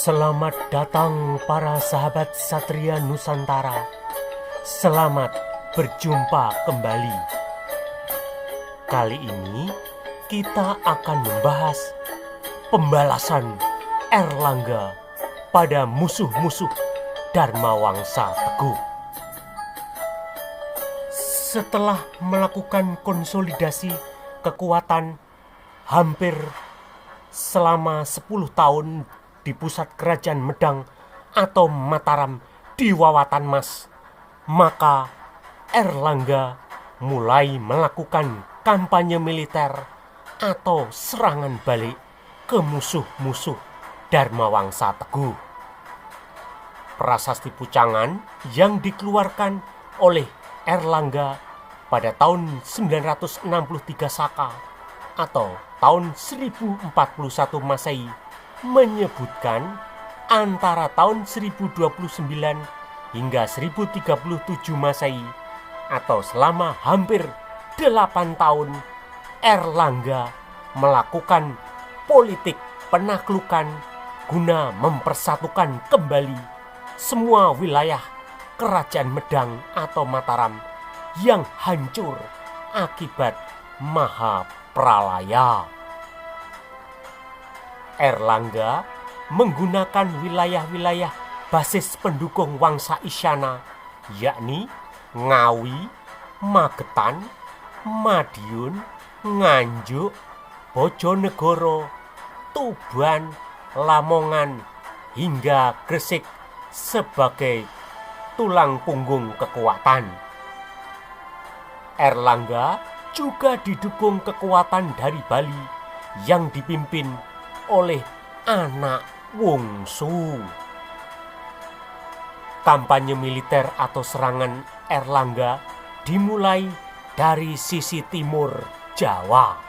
Selamat datang para sahabat Satria Nusantara. Selamat berjumpa kembali. Kali ini kita akan membahas pembalasan Erlangga pada musuh-musuh Dharma Wangsa Teguh. Setelah melakukan konsolidasi kekuatan hampir selama 10 tahun di pusat kerajaan Medang atau Mataram di Wawatan Mas, maka Erlangga mulai melakukan kampanye militer atau serangan balik ke musuh-musuh Dharma Wangsa Teguh. Prasasti Pucangan yang dikeluarkan oleh Erlangga pada tahun 963 Saka atau tahun 1041 Masehi menyebutkan antara tahun 1029 hingga 1037 Masehi atau selama hampir 8 tahun Erlangga melakukan politik penaklukan guna mempersatukan kembali semua wilayah kerajaan Medang atau Mataram yang hancur akibat Mahapralaya. Erlangga menggunakan wilayah-wilayah basis pendukung Wangsa Isyana, yakni Ngawi, Magetan, Madiun, Nganjuk, Bojonegoro, Tuban, Lamongan, hingga Gresik sebagai tulang punggung kekuatan. Erlangga juga didukung kekuatan dari Bali yang dipimpin oleh anak Wungsu. Kampanye militer atau serangan Erlangga dimulai dari sisi timur Jawa.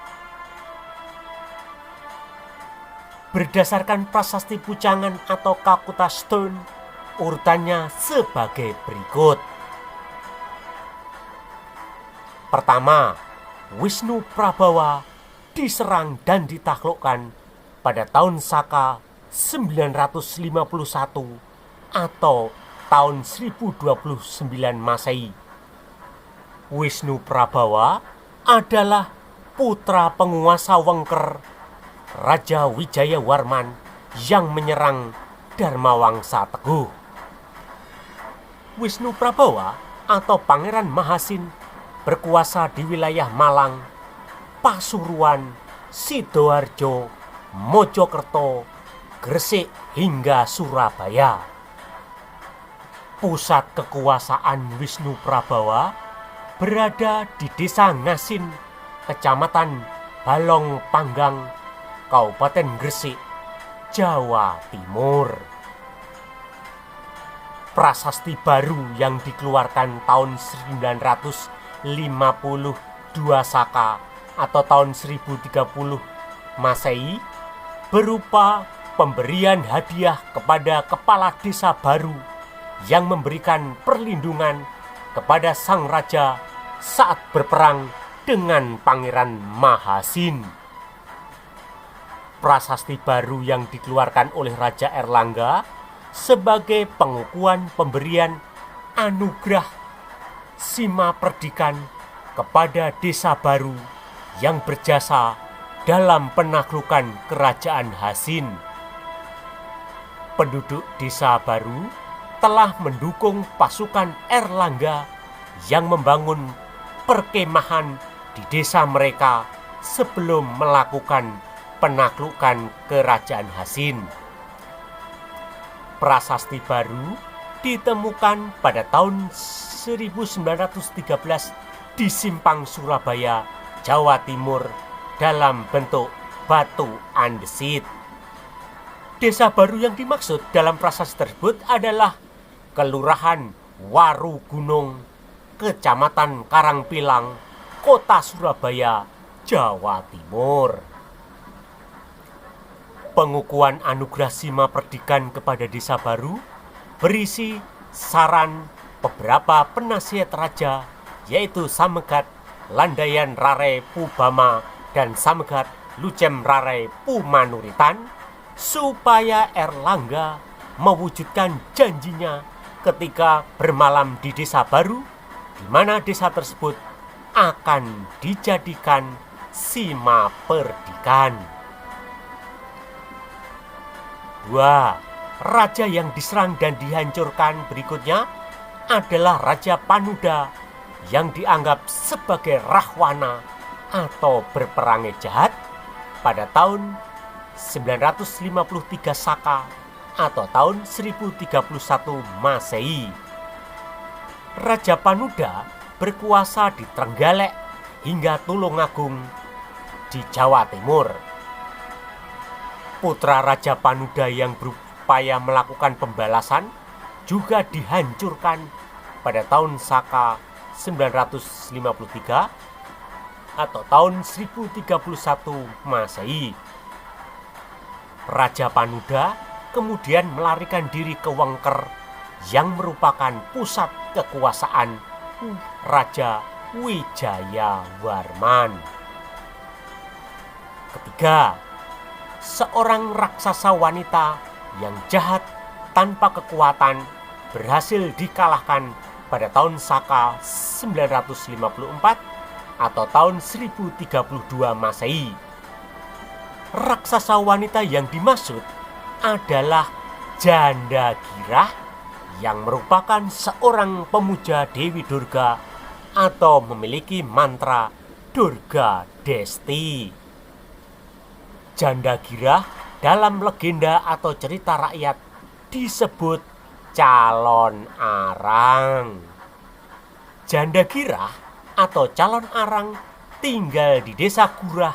Berdasarkan prasasti Pucangan atau Kakuta Stone, urutannya sebagai berikut. Pertama, Wisnu Prabawa diserang dan ditaklukkan pada tahun Saka 951 atau tahun 1029 Masehi. Wisnu Prabawa adalah putra penguasa Wengker Raja Wijayawarman yang menyerang Dharma Wangsa Teguh. Wisnu Prabawa atau Pangeran Mahasin berkuasa di wilayah Malang, Pasuruan, Sidoarjo, Mojokerto, Gresik hingga Surabaya. Pusat kekuasaan Wisnu Prabawa berada di Desa Ngasin, Kecamatan Balong Panggang, Kabupaten Gresik, Jawa Timur. Prasasti baru yang dikeluarkan tahun 952 Saka atau tahun 1030 Masehi berupa pemberian hadiah kepada kepala desa baru yang memberikan perlindungan kepada sang raja saat berperang dengan Pangeran Mahasin. Prasasti baru yang dikeluarkan oleh Raja Erlangga sebagai pengukuhan pemberian anugerah Sima Perdikan kepada desa baru yang berjasa dalam penaklukan kerajaan Hasin. Penduduk desa baru telah mendukung pasukan Erlangga yang membangun perkemahan di desa mereka sebelum melakukan penaklukan kerajaan Hasin. Prasasti baru ditemukan pada tahun 1913 di Simpang Surabaya, Jawa Timur dalam bentuk batu andesit. Desa baru yang dimaksud dalam prasasti tersebut adalah Kelurahan Waru Gunung, Kecamatan Karangpilang, Kota Surabaya, Jawa Timur. Pengukuhan anugerah Sima Perdikan kepada desa baru berisi saran beberapa penasihat raja, yaitu Samegat Landayan Rare Pubama dan Samegat Lucem Rare Pumanuritan supaya Erlangga mewujudkan janjinya ketika bermalam di desa baru, di mana desa tersebut akan dijadikan sima perdikan. 2. Raja yang diserang dan dihancurkan berikutnya adalah Raja Panuda yang dianggap sebagai rahwana atau berperangai jahat pada tahun 953 Saka atau tahun 1031 Masehi. Raja Panuda berkuasa di Trenggalek hingga Tulungagung di Jawa Timur. Putra Raja Panuda yang berupaya melakukan pembalasan juga dihancurkan pada tahun Saka 953 atau tahun 1031 Masehi. Raja Panuda kemudian melarikan diri ke Wengker yang merupakan pusat kekuasaan Raja Wijayawarman. Ketiga, seorang raksasa wanita yang jahat tanpa kekuatan berhasil dikalahkan pada tahun Saka 954 atau tahun 1032 Masehi. Raksasa wanita yang dimaksud adalah Janda Girah yang merupakan seorang pemuja Dewi Durga atau memiliki mantra Durga Desti. Janda Girah dalam legenda atau cerita rakyat disebut calon arang. Janda Girah atau calon arang tinggal di desa Gurah,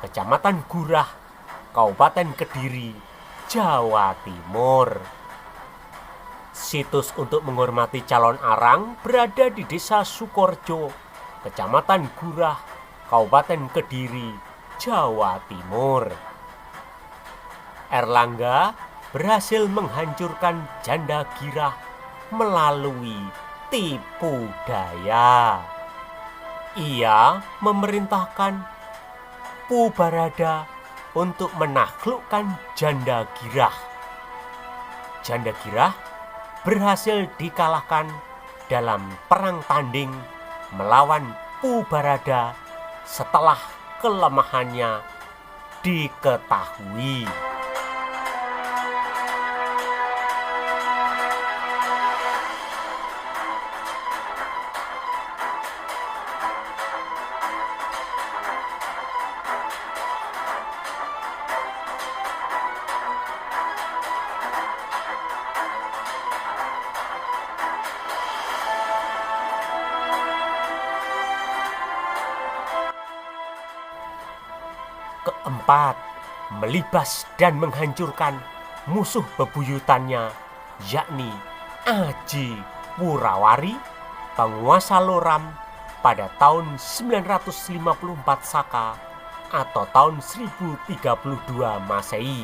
Kecamatan Gurah, Kabupaten Kediri, Jawa Timur. Situs untuk menghormati calon arang berada di desa Sukorjo, Kecamatan Gurah, Kabupaten Kediri, Jawa Timur. Erlangga berhasil menghancurkan Janda Girah melalui tipu daya. Ia memerintahkan Pubarada untuk menaklukkan Janda Girah. Janda Girah berhasil dikalahkan dalam perang tanding melawan Pubarada setelah kelemahannya diketahui. Keempat, melibas dan menghancurkan musuh bebuyutannya, yakni Aji Wurawari, penguasa Loram pada tahun 954 Saka atau tahun 1032 Masehi.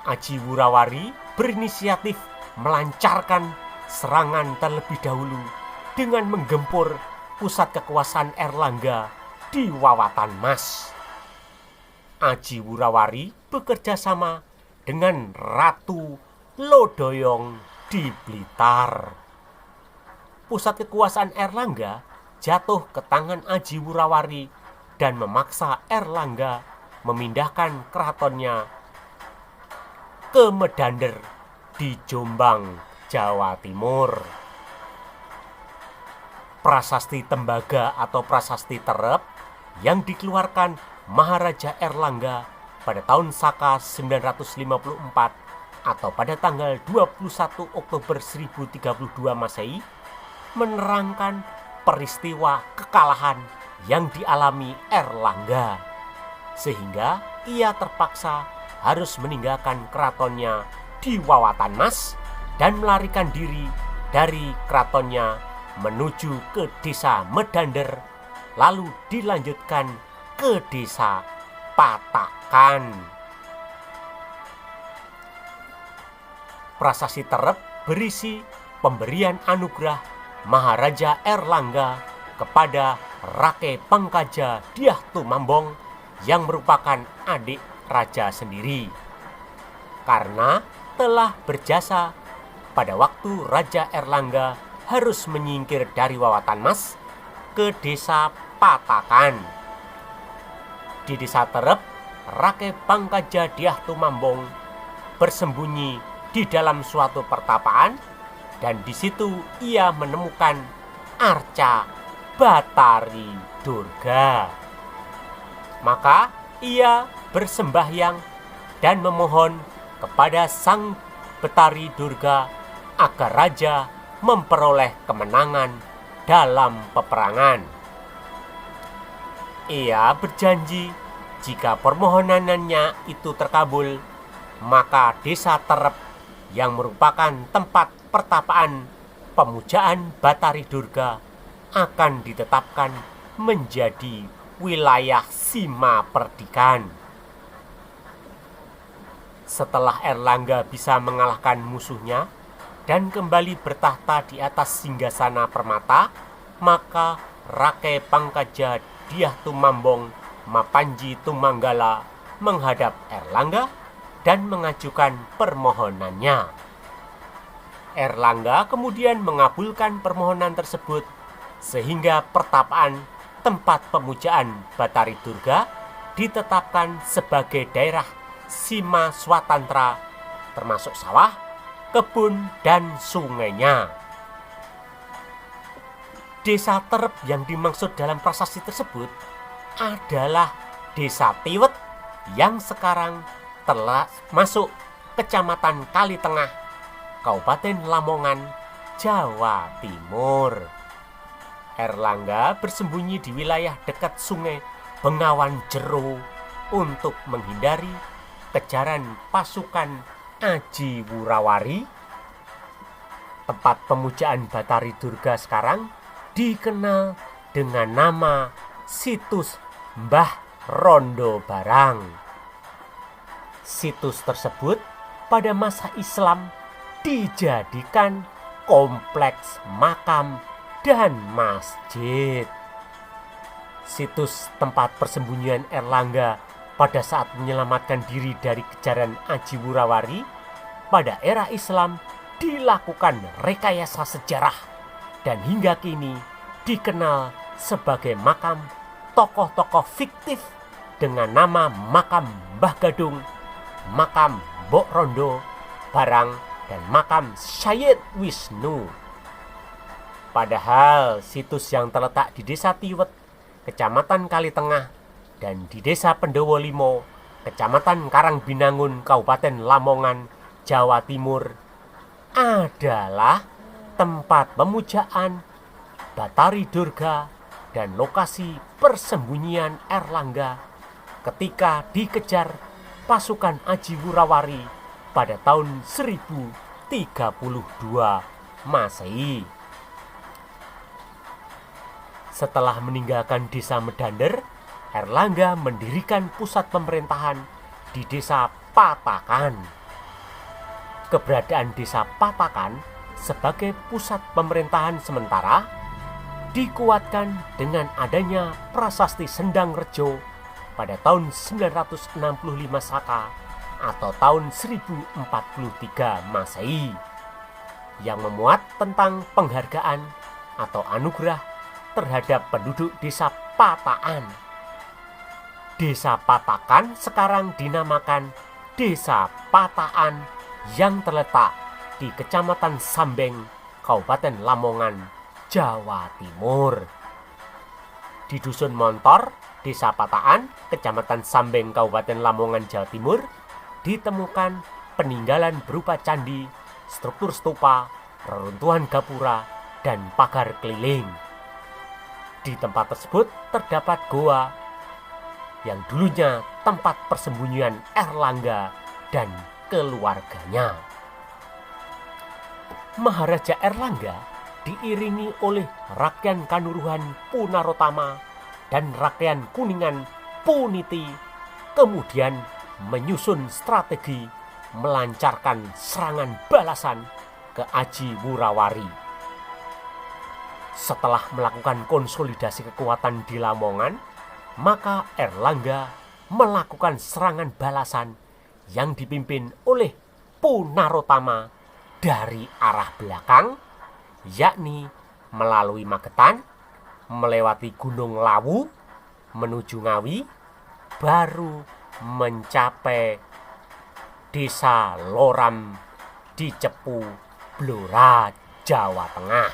Aji Wurawari berinisiatif melancarkan serangan terlebih dahulu dengan menggempur pusat kekuasaan Erlangga di Wawatan Mas. Aji Wurawari bekerja sama dengan Ratu Lodoyong di Blitar. Pusat kekuasaan Erlangga jatuh ke tangan Aji Wurawari dan memaksa Erlangga memindahkan keratonnya ke Medander di Jombang, Jawa Timur. Prasasti Tembaga atau Prasasti Terep yang dikeluarkan Maharaja Erlangga pada tahun Saka 954 atau pada tanggal 21 Oktober 1032 Masehi menerangkan peristiwa kekalahan yang dialami Erlangga, sehingga ia terpaksa harus meninggalkan keratonnya di Wawatan Mas dan melarikan diri dari keratonnya menuju ke desa Medander, lalu dilanjutkan ke desa Patakan. Prasasti Terep berisi pemberian anugerah Maharaja Erlangga kepada Rake Pangkaja Dyah Tumambong yang merupakan adik raja sendiri, karena telah berjasa pada waktu Raja Erlangga harus menyingkir dari Wawatan Mas ke desa Patakan. Di desa Terep, Rake Pangkaja Dyah Tumambong bersembunyi di dalam suatu pertapaan, dan di situ ia menemukan arca Batari Durga. Maka ia bersembahyang dan memohon kepada Sang Batari Durga agar raja memperoleh kemenangan dalam peperangan. Ia berjanji jika permohonannya itu terkabul, maka desa Terep yang merupakan tempat pertapaan pemujaan Batari Durga akan ditetapkan menjadi wilayah Sima Perdikan. Setelah Erlangga bisa mengalahkan musuhnya dan kembali bertahta di atas singgasana permata, maka Rake Pangkaja Dyah Tumambong Mapanji Tumanggala menghadap Erlangga dan mengajukan permohonannya. Erlangga kemudian mengabulkan permohonan tersebut, sehingga pertapaan tempat pemujaan Batari Durga ditetapkan sebagai daerah Sima Swatantra, termasuk sawah, kebun, dan sungainya. Desa Terep yang dimaksud dalam prasasti tersebut adalah desa Tiwet yang sekarang telah masuk Kecamatan Kalitengah, Kabupaten Lamongan, Jawa Timur. Erlangga bersembunyi di wilayah dekat sungai Bengawan Jero untuk menghindari kejaran pasukan Aji Wurawari. Tempat pemujaan Batari Durga sekarang dikenal dengan nama Situs Mbah Rondo Barang. Situs tersebut pada masa Islam dijadikan kompleks makam dan masjid. Situs tempat persembunyian Erlangga pada saat menyelamatkan diri dari kejaran Aji Wurawari pada era Islam dilakukan rekayasa sejarah dan hingga kini dikenal sebagai makam tokoh-tokoh fiktif dengan nama makam Mbah Gadung, makam Mbok Rondo Barang, dan makam Syed Wisnu. Padahal situs yang terletak di desa Tiwet, Kecamatan Kalitengah, dan di desa Pendowo Limo, Kecamatan Karangbinangun, Kabupaten Lamongan, Jawa Timur, adalah tempat pemujaan Batari Durga dan lokasi persembunyian Erlangga ketika dikejar pasukan Aji Wurawari pada tahun 1032 Masehi. Setelah meninggalkan desa Medander, Erlangga mendirikan pusat pemerintahan di desa Patakan. Keberadaan desa Patakan sebagai pusat pemerintahan sementara dikuatkan dengan adanya prasasti Sendang Rejo pada tahun 965 Saka atau tahun 1043 Masehi yang memuat tentang penghargaan atau anugerah terhadap penduduk desa Patakan. Desa Patakan sekarang dinamakan Desa Pataan yang terletak di Kecamatan Sambeng, Kabupaten Lamongan, Jawa Timur. Di Dusun Montor, Desa Pataan, Kecamatan Sambeng, Kabupaten Lamongan, Jawa Timur, ditemukan peninggalan berupa candi, struktur stupa, reruntuhan gapura, dan pagar keliling. Di tempat tersebut terdapat goa yang dulunya tempat persembunyian Erlangga dan keluarganya. Maharaja Erlangga diiringi oleh Rakyan Kanuruhan Punarotama dan Rakyan Kuningan Puniti kemudian menyusun strategi melancarkan serangan balasan ke Aji Wurawari. Setelah melakukan konsolidasi kekuatan di Lamongan, maka Erlangga melakukan serangan balasan yang dipimpin oleh Punarotama dari arah belakang, yakni melalui Magetan, melewati Gunung Lawu, menuju Ngawi, baru mencapai Desa Loram di Cepu, Blora, Jawa Tengah.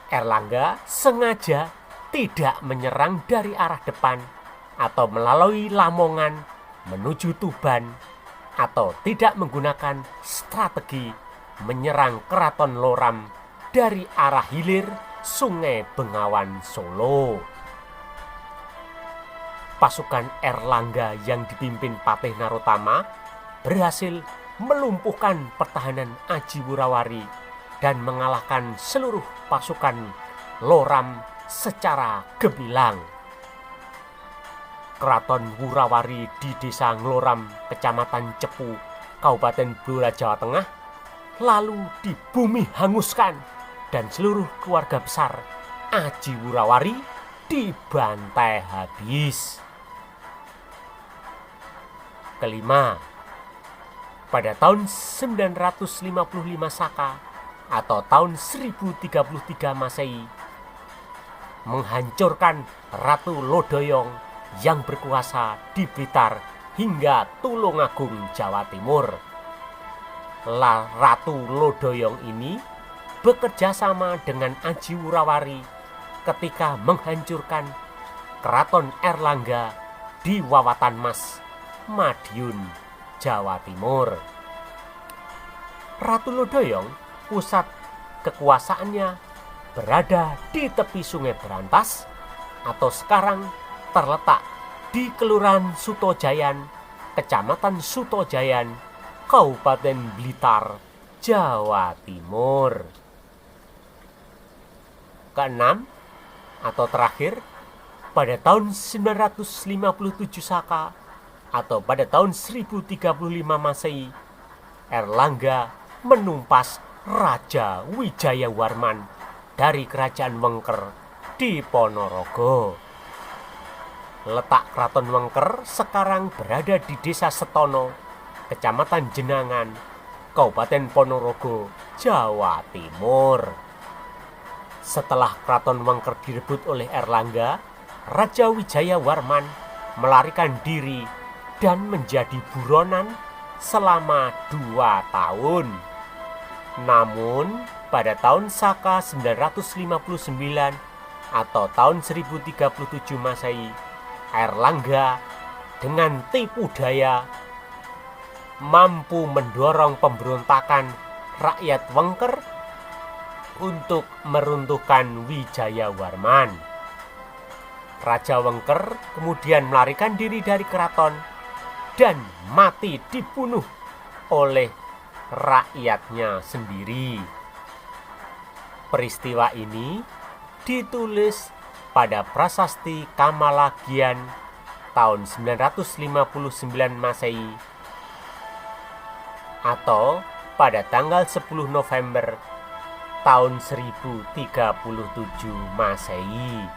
Erlangga sengaja tidak menyerang dari arah depan atau melalui Lamongan menuju Tuban, atau tidak menggunakan strategi menyerang Keraton Loram dari arah hilir Sungai Bengawan Solo. Pasukan Erlangga yang dipimpin Patih Narotama berhasil melumpuhkan pertahanan Aji Wurawari dan mengalahkan seluruh pasukan Loram secara gemilang. Keraton Wurawari di Desa Ngloram, Kecamatan Cepu, Kabupaten Blora, Jawa Tengah, lalu dibumi hanguskan dan seluruh keluarga besar Aji Wurawari dibantai habis. Kelima, pada tahun 955 Saka atau tahun 1033 Masehi, menghancurkan Ratu Lodoyong yang berkuasa di Blitar hingga Tulungagung, Jawa Timur. Ratu Lodoyong ini bekerja sama dengan Aji Wurawari ketika menghancurkan Keraton Erlangga di Wawatan Mas, Madiun, Jawa Timur. Ratu Lodoyong pusat kekuasaannya berada di tepi Sungai Berantas atau sekarang terletak di Kelurahan Sutojayan, Kecamatan Sutojayan, Kabupaten Blitar, Jawa Timur. Keenam atau terakhir, pada tahun 957 Saka atau pada tahun 1035 Masehi, Erlangga menumpas Raja Wijayawarman dari Kerajaan Wengker di Ponorogo. Letak Keraton Wengker sekarang berada di Desa Setono, Kecamatan Jenangan, Kabupaten Ponorogo, Jawa Timur. Setelah Keraton Wengker direbut oleh Erlangga, Raja Wijayawarman melarikan diri dan menjadi buronan selama 2 tahun. Namun pada tahun Saka 959 atau tahun 1037 Masehi, Erlangga dengan tipu daya mampu mendorong pemberontakan rakyat Wengker untuk meruntuhkan Wijayawarman. Raja Wengker kemudian melarikan diri dari keraton dan mati dibunuh oleh rakyatnya sendiri. Peristiwa ini ditulis pada Prasasti Kamalagian tahun 959 Masehi atau pada tanggal 10 November tahun 1037 Masehi.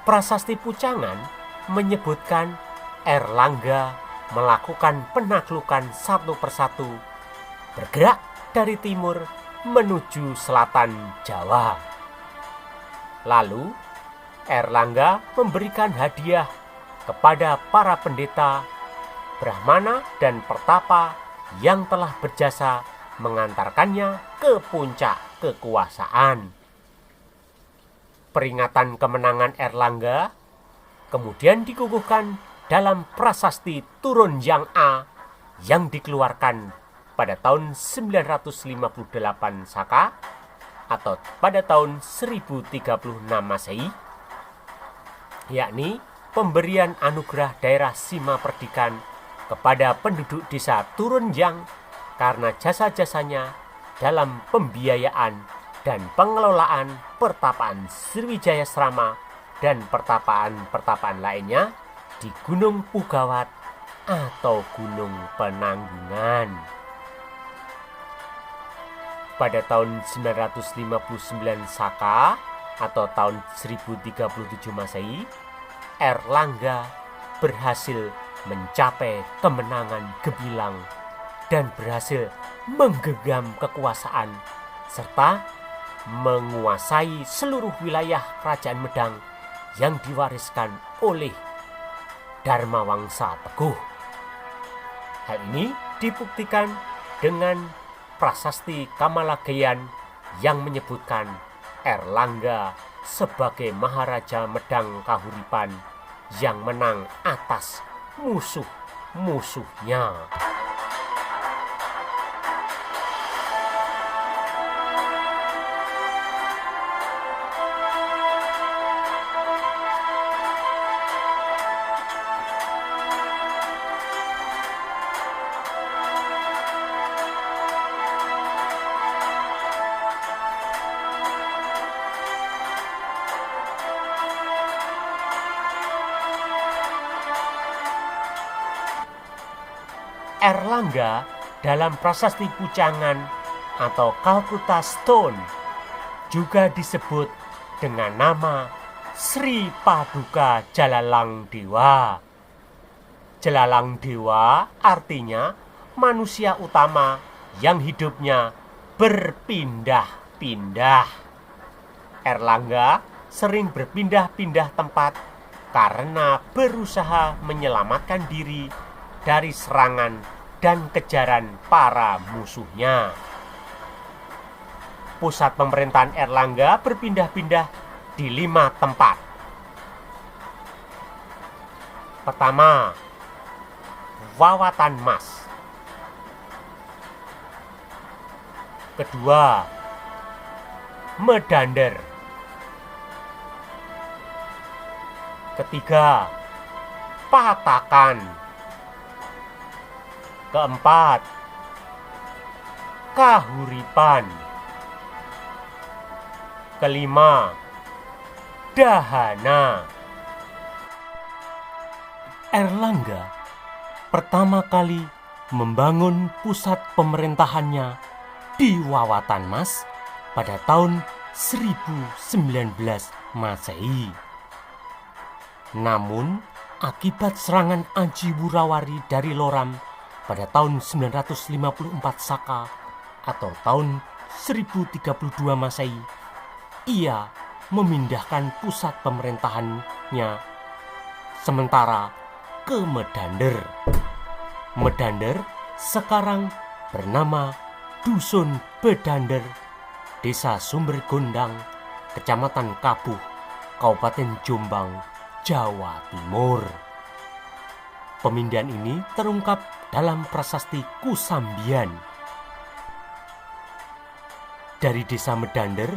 Prasasti Pucangan menyebutkan Erlangga melakukan penaklukan satu persatu, bergerak dari timur menuju selatan Jawa. Lalu Erlangga memberikan hadiah kepada para pendeta, brahmana dan pertapa yang telah berjasa mengantarkannya ke puncak kekuasaan. Peringatan kemenangan Erlangga kemudian dikukuhkan dalam Prasasti Turun Yang A yang dikeluarkan pada tahun 958 Saka atau pada tahun 1036 Masehi, yakni pemberian anugerah daerah Sima Perdikan kepada penduduk desa Turun Yang karena jasa-jasanya dalam pembiayaan dan pengelolaan pertapaan Sriwijaya Srama dan pertapaan-pertapaan lainnya di Gunung Pugawat atau Gunung Penanggungan. Pada tahun 959 Saka atau tahun 1037 Masehi, Erlangga berhasil mencapai kemenangan gemilang dan berhasil menggenggam kekuasaan serta menguasai seluruh wilayah kerajaan Medang yang diwariskan oleh Dharmawangsa Teguh. Hal ini dibuktikan dengan prasasti Kamalageyan yang menyebutkan Erlangga sebagai Maharaja Medang Kahuripan yang menang atas musuh-musuhnya. Erlangga dalam prasasti Pucangan atau Calcutta Stone juga disebut dengan nama Sri Paduka Jalalang Dewa. Jalalang Dewa artinya manusia utama yang hidupnya berpindah-pindah. Erlangga sering berpindah-pindah tempat karena berusaha menyelamatkan diri dari serangan dan kejaran para musuhnya. Pusat pemerintahan Erlangga berpindah-pindah di 5 tempat. Pertama, Wawatan Mas. Kedua, Medander. Ketiga, Patakan. Keempat, Kahuripan. Kelima, Dahana. Erlangga pertama kali membangun pusat pemerintahannya di Wawatan Mas pada tahun 1019 Masehi. Namun, akibat serangan Aji Wurawari dari Loram pada tahun 954 Saka atau tahun 1032 Masehi, ia memindahkan pusat pemerintahannya sementara ke Medander. Medander sekarang bernama Dusun Bedander, Desa Sumber Gondang, Kecamatan Kabuh, Kabupaten Jombang, Jawa Timur. Pemindahan ini terungkap dalam prasasti Kusambian. Dari desa Medander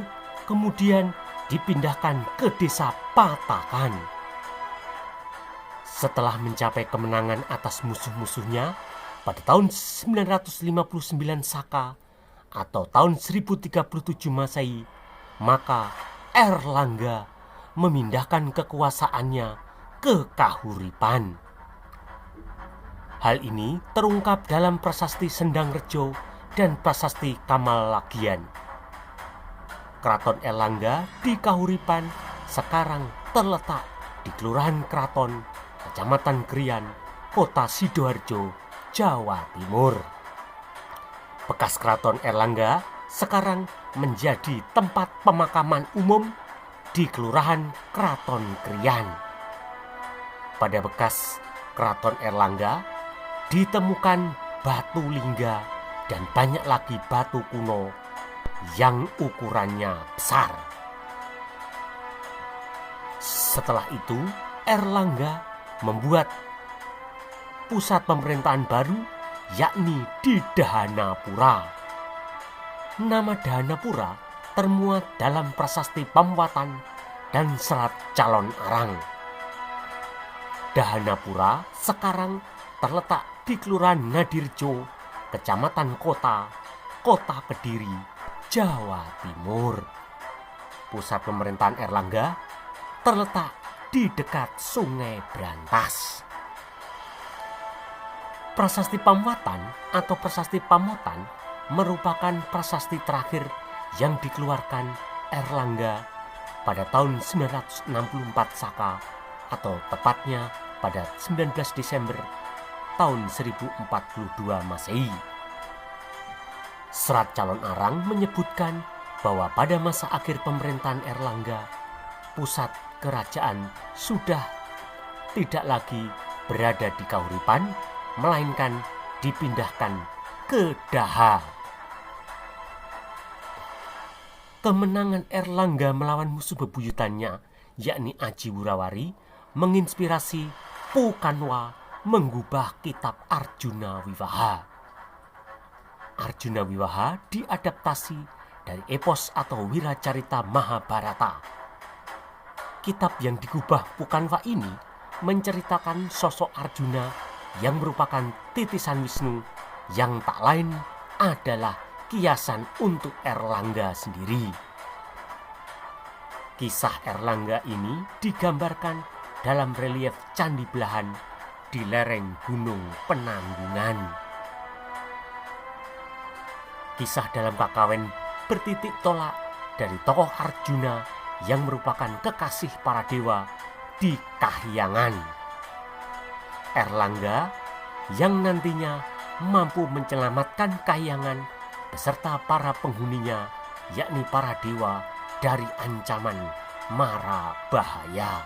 kemudian dipindahkan ke desa Patakan. Setelah mencapai kemenangan atas musuh-musuhnya pada tahun 959 Saka atau tahun 1037 Masehi, maka Erlangga memindahkan kekuasaannya ke Kahuripan. Hal ini terungkap dalam prasasti Sendangrejo dan prasasti Kamalageyan. Keraton Erlangga di Kahuripan sekarang terletak di Kelurahan Kraton, Kecamatan Krian, Kota Sidoarjo, Jawa Timur. Bekas Keraton Erlangga sekarang menjadi tempat pemakaman umum di Kelurahan Kraton Krian. Pada bekas Keraton Erlangga ditemukan batu lingga dan banyak lagi batu kuno yang ukurannya besar. Setelah itu, Erlangga membuat pusat pemerintahan baru, yakni di Dahanapura. Nama Dahanapura termuat dalam prasasti Pamwatan dan Serat Calon Arang. Dahanapura sekarang terletak di Kelurahan Ngadirjo, Kecamatan Kota, Kota Kediri, Jawa Timur. Pusat pemerintahan Erlangga terletak di dekat Sungai Brantas. Prasasti Pamwatan atau prasasti Pamotan merupakan prasasti terakhir yang dikeluarkan Erlangga pada tahun 964 Saka atau tepatnya pada 19 Desember tahun 1042 Masehi. Serat calon arang menyebutkan bahwa pada masa akhir pemerintahan Erlangga, pusat kerajaan sudah tidak lagi berada di Kahuripan, melainkan dipindahkan ke Daha. Kemenangan Erlangga melawan musuh bebuyutannya, yakni Aji Wurawari, menginspirasi Pukanwa mengubah kitab Arjuna Wiwaha. Arjuna Wiwaha diadaptasi dari epos atau wiracarita Mahabharata. Kitab yang digubah Pukanwa ini menceritakan sosok Arjuna yang merupakan titisan Wisnu yang tak lain adalah kiasan untuk Erlangga sendiri. Kisah Erlangga ini digambarkan dalam relief Candi Belahan di lereng Gunung Penanggungan. Kisah dalam Kakawin bertitik tolak dari tokoh Arjuna yang merupakan kekasih para dewa di Kahyangan. Erlangga yang nantinya mampu menyelamatkan Kahyangan beserta para penghuninya, yakni para dewa, dari ancaman mara bahaya.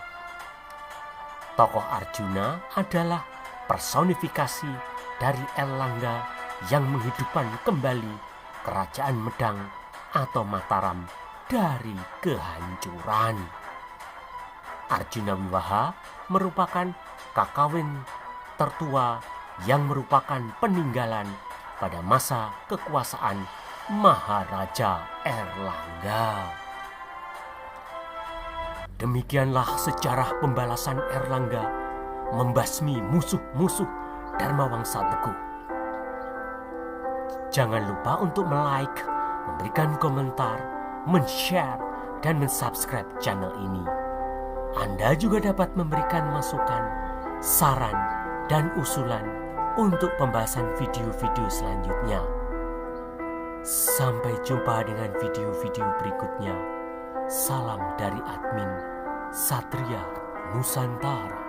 Tokoh Arjuna adalah personifikasi dari Erlangga yang menghidupkan kembali kerajaan Medang atau Mataram dari kehancuran. Arjuna Wiwaha merupakan kakawin tertua yang merupakan peninggalan pada masa kekuasaan Maharaja Erlangga. Demikianlah sejarah pembalasan Erlangga membasmi musuh-musuh Dharma Wangsa Teguh. Jangan lupa untuk like, memberikan komentar, men-share, dan men-subscribe channel ini. Anda juga dapat memberikan masukan, saran, dan usulan untuk pembahasan video-video selanjutnya. Sampai jumpa dengan video-video berikutnya. Salam dari admin Satria Nusantara.